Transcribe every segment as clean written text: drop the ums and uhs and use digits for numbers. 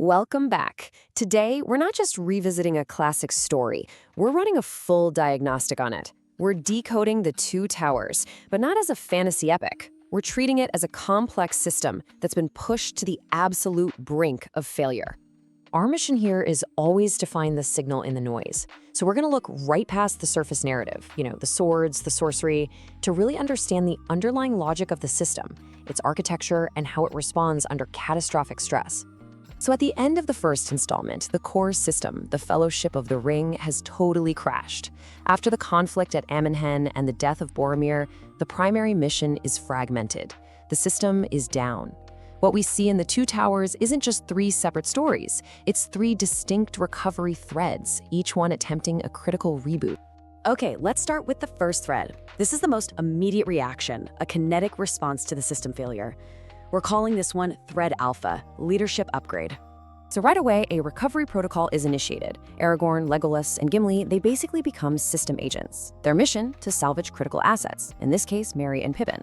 Welcome back. Today, we're not just revisiting a classic story, we're running a full diagnostic on it. We're decoding the Two Towers, but not as a fantasy epic. We're treating it as a complex system that's been pushed to the absolute brink of failure. Our mission here is always to find the signal in the noise. So we're going to look right past the surface narrative, the swords, the sorcery, to really understand the underlying logic of the system, its architecture, and how it responds under catastrophic stress. So at the end of the first installment, the core system, the Fellowship of the Ring, has totally crashed. After the conflict at Ammonhen and the death of Boromir, the primary mission is fragmented. The system is down. What we see in the Two Towers isn't just three separate stories. It's three distinct recovery threads, each one attempting a critical reboot. Okay, let's start with the first thread. This is the most immediate reaction, a kinetic response to the system failure. We're calling this one Thread Alpha, Leadership Upgrade. So right away, a recovery protocol is initiated. Aragorn, Legolas, and Gimli, they basically become system agents. Their mission, to salvage critical assets, in this case, Merry and Pippin.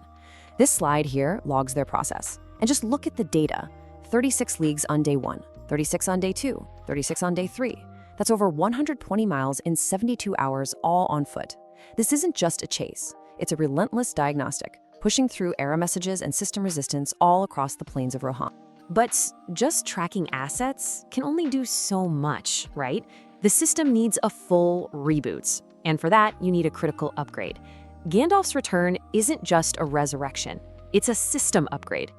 This slide here logs their process. And just look at the data. 36 leagues on day 1, 36 on day 2, 36 on day 3. That's over 120 miles in 72 hours, all on foot. This isn't just a chase. It's a relentless diagnostic, pushing through error messages and system resistance all across the plains of Rohan. But just tracking assets can only do so much, right? The system needs a full reboot. And for that, you need a critical upgrade. Gandalf's return isn't just a resurrection. It's a system upgrade.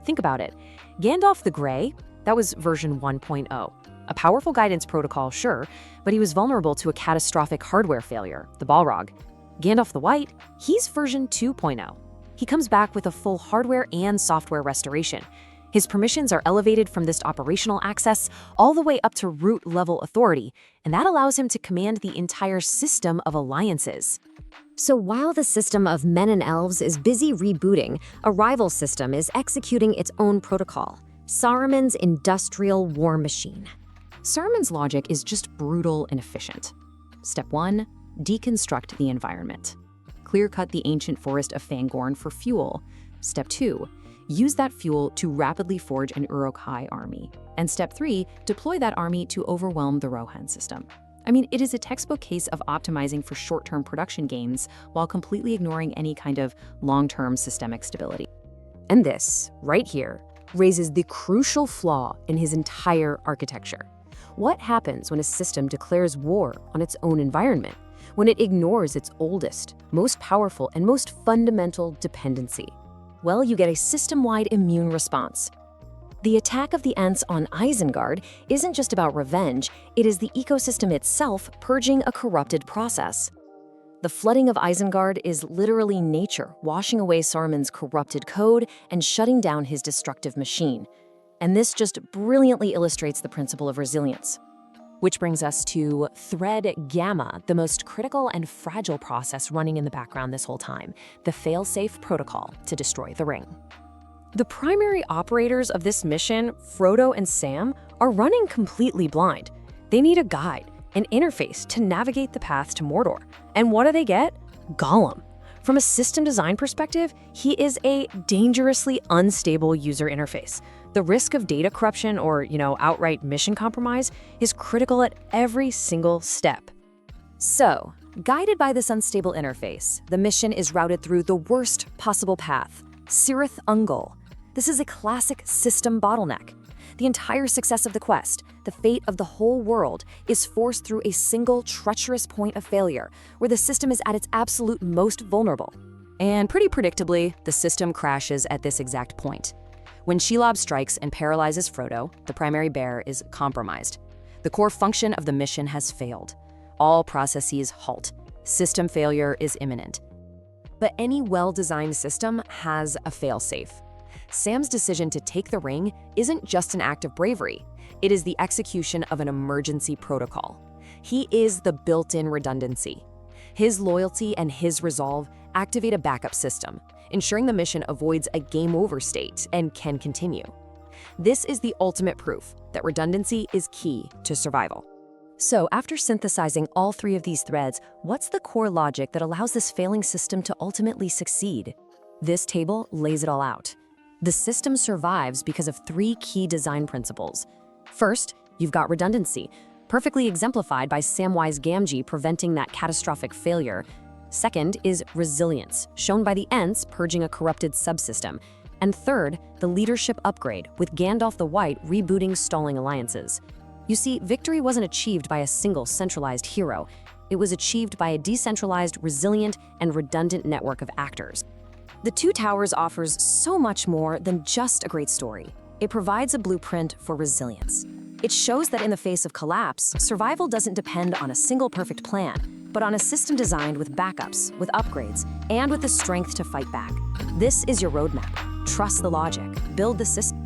Think about it. Gandalf the Grey, that was version 1.0. A powerful guidance protocol, sure, but he was vulnerable to a catastrophic hardware failure, the Balrog. Gandalf the White, he's version 2.0. He comes back with a full hardware and software restoration. His permissions are elevated from this operational access all the way up to root-level authority, and that allows him to command the entire system of alliances. So while the system of men and elves is busy rebooting, a rival system is executing its own protocol, Saruman's industrial war machine. Saruman's logic is just brutal and efficient. Step 1, deconstruct the environment. Clear-cut the ancient forest of Fangorn for fuel. Step 2, use that fuel to rapidly forge an Uruk-hai army. And Step 3, deploy that army to overwhelm the Rohan system. I mean, it is a textbook case of optimizing for short-term production gains while completely ignoring any kind of long-term systemic stability. And this, right here, raises the crucial flaw in his entire architecture. What happens when a system declares war on its own environment? When it ignores its oldest, most powerful, and most fundamental dependency? Well, you get a system-wide immune response. The attack of the Ents on Isengard isn't just about revenge, it is the ecosystem itself purging a corrupted process. The flooding of Isengard is literally nature washing away Saruman's corrupted code and shutting down his destructive machine. And this just brilliantly illustrates the principle of resilience. Which brings us to Thread Gamma, the most critical and fragile process running in the background this whole time, the fail-safe protocol to destroy the ring. The primary operators of this mission, Frodo and Sam, are running completely blind. They need a guide, an interface to navigate the path to Mordor. And what do they get? Gollum. From a system design perspective, he is a dangerously unstable user interface. The risk of data corruption or, outright mission compromise is critical at every single step. So, guided by this unstable interface, the mission is routed through the worst possible path, Cirith Ungol. This is a classic system bottleneck. The entire success of the quest, the fate of the whole world, is forced through a single treacherous point of failure, where the system is at its absolute most vulnerable. And pretty predictably, the system crashes at this exact point. When Shelob strikes and paralyzes Frodo, the primary bear is compromised. The core function of the mission has failed. All processes halt. System failure is imminent. But any well-designed system has a fail-safe. Sam's decision to take the ring isn't just an act of bravery. It is the execution of an emergency protocol. He is the built-in redundancy. His loyalty and his resolve activate a backup system, ensuring the mission avoids a game-over state and can continue. This is the ultimate proof that redundancy is key to survival. So after synthesizing all three of these threads, what's the core logic that allows this failing system to ultimately succeed? This table lays it all out. The system survives because of three key design principles. First, you've got redundancy, perfectly exemplified by Samwise Gamgee preventing that catastrophic failure. Second is resilience, shown by the Ents purging a corrupted subsystem. And third, the leadership upgrade, with Gandalf the White rebooting stalling alliances. You see, victory wasn't achieved by a single centralized hero. It was achieved by a decentralized, resilient, and redundant network of actors. The Two Towers offers so much more than just a great story. It provides a blueprint for resilience. It shows that in the face of collapse, survival doesn't depend on a single perfect plan, but on a system designed with backups, with upgrades, and with the strength to fight back. This is your roadmap. Trust the logic, build the system.